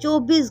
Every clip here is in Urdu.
24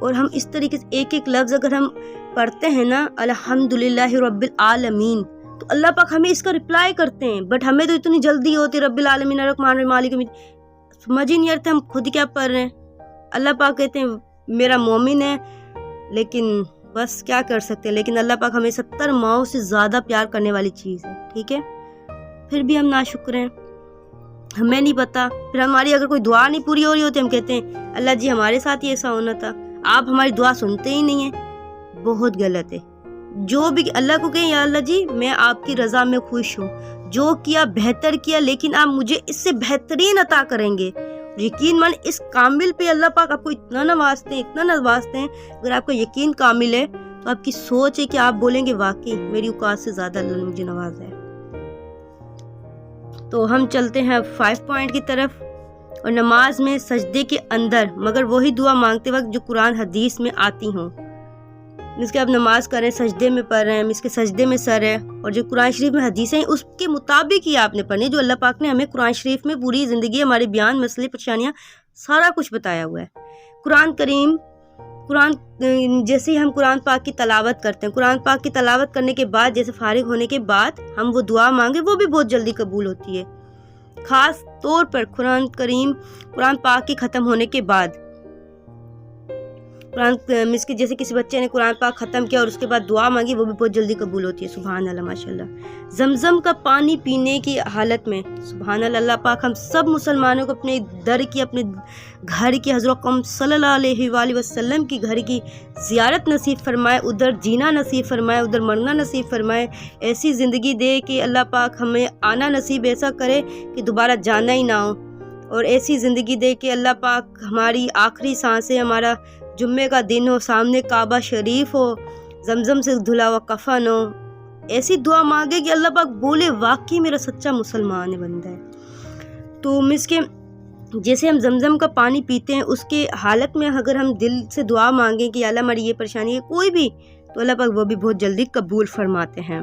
اور ہم اس طریقے سے ایک ایک لفظ اگر ہم پڑھتے ہیں نا الحمدللہ رب العالمین، تو اللہ پاک ہمیں اس کا رپلائی کرتے ہیں. بٹ ہمیں تو اتنی جلدی ہوتی ہے رب العالمین الرحمن الرحیم مالک یوم الدین، سمجھ ہی نہیں آتا ہم خود کیا پڑھ رہے ہیں. اللہ پاک کہتے ہیں میرا مومن ہے، لیکن بس کیا کر سکتے ہیں. لیکن اللہ پاک ہمیں 70 ماؤں سے زیادہ پیار کرنے والی چیز ہے. ٹھیک ہے، پھر بھی ہم ناشکر ہیں، ہمیں نہیں پتا. پھر ہماری اگر کوئی دعا نہیں پوری ہو رہی ہوتی ہم کہتے ہیں اللہ جی ہمارے ساتھ ہی ایسا ہونا تھا، آپ ہماری دعا سنتے ہی نہیں ہیں. بہت غلط ہے. جو بھی اللہ کو کہیں یا اللہ جی میں آپ کی رضا میں خوش ہوں، جو کیا بہتر کیا، لیکن آپ مجھے اس سے بہترین عطا کریں گے. یقین مان اس کامل پہ اللہ پاک آپ کو اتنا نوازتے ہیں، اتنا نوازتے ہیں. اگر آپ کا یقین کامل ہے تو آپ کی سوچ ہے کہ آپ بولیں گے واقعی میری اوقات سے زیادہ اللہ نے مجھے نوازا ہے. تو ہم چلتے ہیں 5 پوائنٹ کی طرف. اور نماز میں سجدے کے اندر مگر وہی دعا مانگتے وقت جو قرآن حدیث میں آتی ہوں. اس کے آپ نماز کریں سجدے میں پڑھ رہے ہیں، اس کے سجدے میں سر ہے، اور جو قرآن شریف میں حدیثیں ہیں اس کے مطابق ہی آپ نے پڑھنی، جو اللہ پاک نے ہمیں قرآن شریف میں پوری زندگی ہمارے بیان مسئلے پریشانیاں سارا کچھ بتایا ہوا ہے. قرآن جیسے ہی ہم قرآن پاک کی تلاوت کرتے ہیں، قرآن پاک کی تلاوت کرنے کے بعد جیسے فارغ ہونے کے بعد ہم وہ دعا مانگے وہ بھی بہت جلدی قبول ہوتی ہے. خاص طور پر قرآن پاک کے ختم ہونے کے بعد جیسے کسی بچے نے قرآن پاک ختم کیا اور اس کے بعد دعا مانگی وہ بھی بہت جلدی قبول ہوتی ہے. سبحان اللہ ماشاءاللہ. زمزم کا پانی پینے کی حالت میں سبحان اللہ، اللہ پاک ہم سب مسلمانوں کو اپنے در کی، اپنے گھر کی، حضرت قوم صلی اللہ علیہ وآلہ وسلم کی گھر کی زیارت نصیب فرمائے، ادھر جینا نصیب فرمائے، ادھر مرنا نصیب فرمائے. ایسی زندگی دے کہ اللہ پاک ہمیں آنا نصیب ایسا کرے کہ دوبارہ جانا ہی نہ ہو، اور ایسی زندگی دے کہ اللہ پاک ہماری آخری سانسیں، ہمارا جمعے کا دن ہو، سامنے کعبہ شریف ہو، زمزم سے دھلا ہوا کفن ہو. ایسی دعا مانگے کہ اللہ پاک بولے واقعی میرا سچا مسلمان ہے بندہ ہے. تو جیسے ہم زمزم کا پانی پیتے ہیں اس کے حالت میں اگر ہم دل سے دعا مانگیں کہ اللہ ہماری یہ پریشانی ہے کوئی بھی، تو اللہ پاک وہ بھی بہت جلدی قبول فرماتے ہیں.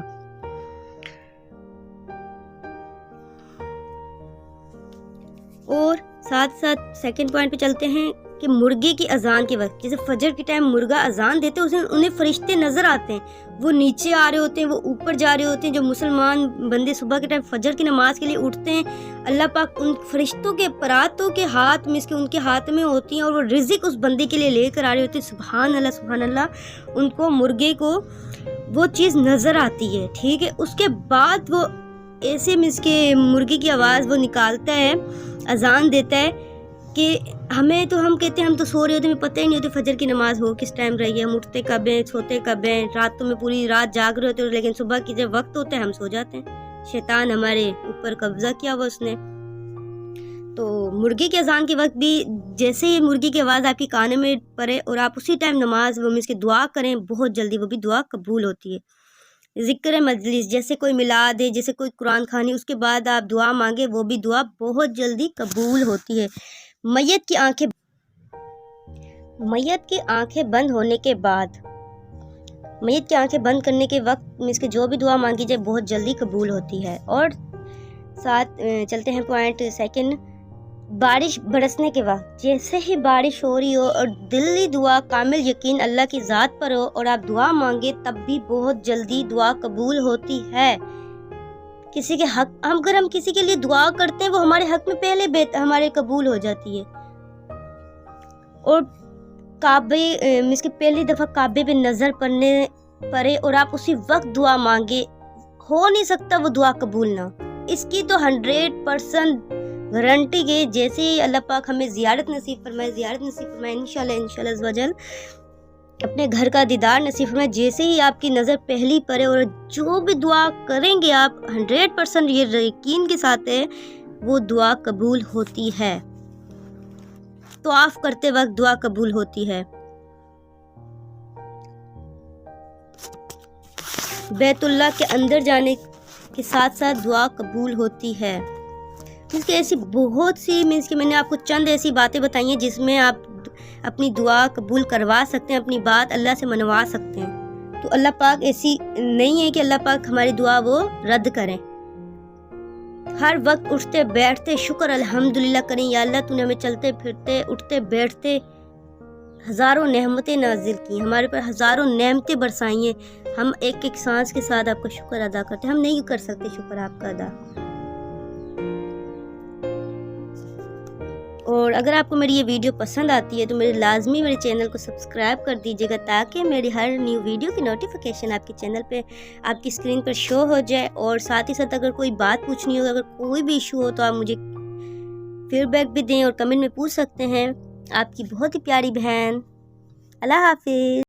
اور ساتھ ساتھ سیکنڈ پوائنٹ پہ چلتے ہیں کہ مرغے کی اذان کے وقت، جیسے فجر کے ٹائم مرغا اذان دیتے ہیں انہیں فرشتے نظر آتے ہیں، وہ نیچے آ رہے ہوتے ہیں، وہ اوپر جا رہے ہوتے ہیں. جو مسلمان بندے صبح کے ٹائم فجر کی نماز کے لیے اٹھتے ہیں، اللہ پاک ان فرشتوں کے پراتوں کے ہاتھ میں ان کے ہاتھ میں ہوتی ہیں، اور وہ رزق اس بندے کے لیے لے کر آ رہے ہوتے ہیں. سبحان اللہ سبحان اللہ. ان کو مرغے کو وہ چیز نظر آتی ہے. ٹھیک ہے، اس کے بعد وہ ایسے مرغے کی آواز وہ نکالتا ہے، اذان دیتا ہے کہ ہم کہتے ہیں ہم تو سو رہے ہوتے ہیں، ہمیں پتہ ہی نہیں ہوتی فجر کی نماز ہو کس ٹائم رہی ہے، ہم اٹھتے کب ہیں، سوتے کب ہیں، راتوں میں پوری رات جاگ رہے ہوتے ہیں، لیکن صبح کی جب وقت ہوتا ہے ہم سو جاتے ہیں. شیطان ہمارے اوپر قبضہ کیا ہوا اس نے. تو مرغی کے اذان کے وقت بھی جیسے ہی مرغی کی آواز آپ کی کانوں میں پڑے اور آپ اسی ٹائم نماز کی دعا کریں، بہت جلدی وہ بھی دعا قبول ہوتی ہے. ذکر مجلس جیسے کوئی میلاد ہے، جیسے کوئی قرآن خوانی، اس کے بعد آپ دعا مانگے وہ بھی دعا بہت جلدی قبول ہوتی ہے. میت کی آنکھیں بند ہونے کے بعد، میت کی آنکھیں بند کرنے کے وقت جو بھی دعا مانگی جائے بہت جلدی قبول ہوتی ہے. اور ساتھ چلتے ہیں پوائنٹ سیکنڈ. بارش برسنے کے وقت، جیسے ہی بارش ہو رہی ہو اور دلی دعا کامل یقین اللہ کی ذات پر ہو اور آپ دعا مانگے تب بھی بہت جلدی دعا قبول ہوتی ہے. کسی کے حق اگر ہم کسی کے لیے دعا کرتے ہیں وہ ہمارے حق میں پہلے ہمارے قبول ہو جاتی ہے. اور پہلی دفعہ کعبے پہ نظر پڑے اور آپ اسی وقت دعا مانگے، ہو نہیں سکتا وہ دعا قبول نہ. اس کی تو 100% گارنٹی ہے. جیسے ہی اللہ پاک ہمیں زیارت نصیب فرمائے انشاءاللہ عز و جل اپنے گھر کا دیدار نصیب فرمائے، جیسے ہی آپ کی نظر پہلی پڑے اور جو بھی دعا کریں گے آپ 100% یہ یقین کے ساتھ ہے وہ دعا قبول ہوتی ہے. طواف کرتے وقت دعا قبول ہوتی ہے. بیت اللہ کے اندر جانے کے ساتھ ساتھ دعا قبول ہوتی ہے. اس کی ایسی بہت سی میں نے آپ کو چند ایسی باتیں بتائی ہیں جس میں آپ اپنی دعا قبول کروا سکتے ہیں، اپنی بات اللہ سے منوا سکتے ہیں. تو اللہ پاک ایسی نہیں ہے کہ اللہ پاک ہماری دعا وہ رد کریں. ہر وقت اٹھتے بیٹھتے شکر الحمدللہ کریں، یا اللہ تو نے ہمیں چلتے پھرتے اٹھتے بیٹھتے ہزاروں نعمتیں نازل کی، ہمارے پر ہزاروں نعمتیں برسائی ہیں، ہم ایک ایک سانس کے ساتھ آپ کا شکر ادا کرتے ہیں، ہم نہیں کر سکتے شکر آپ کا ادا۔ اور اگر آپ کو میری یہ ویڈیو پسند آتی ہے تو لازمی میرے چینل کو سبسکرائب کر دیجیے گا، تاکہ میری ہر نیو ویڈیو کی نوٹیفیکیشن آپ کے چینل پہ آپ کی اسکرین پر شو ہو جائے۔ اور ساتھ ہی ساتھ اگر کوئی بات پوچھنی ہو، اگر کوئی بھی ایشو ہو، تو آپ مجھے فیڈ بیک بھی دیں اور کمنٹ میں پوچھ سکتے ہیں۔ آپ کی بہت ہی پیاری بہن۔ اللہ حافظ۔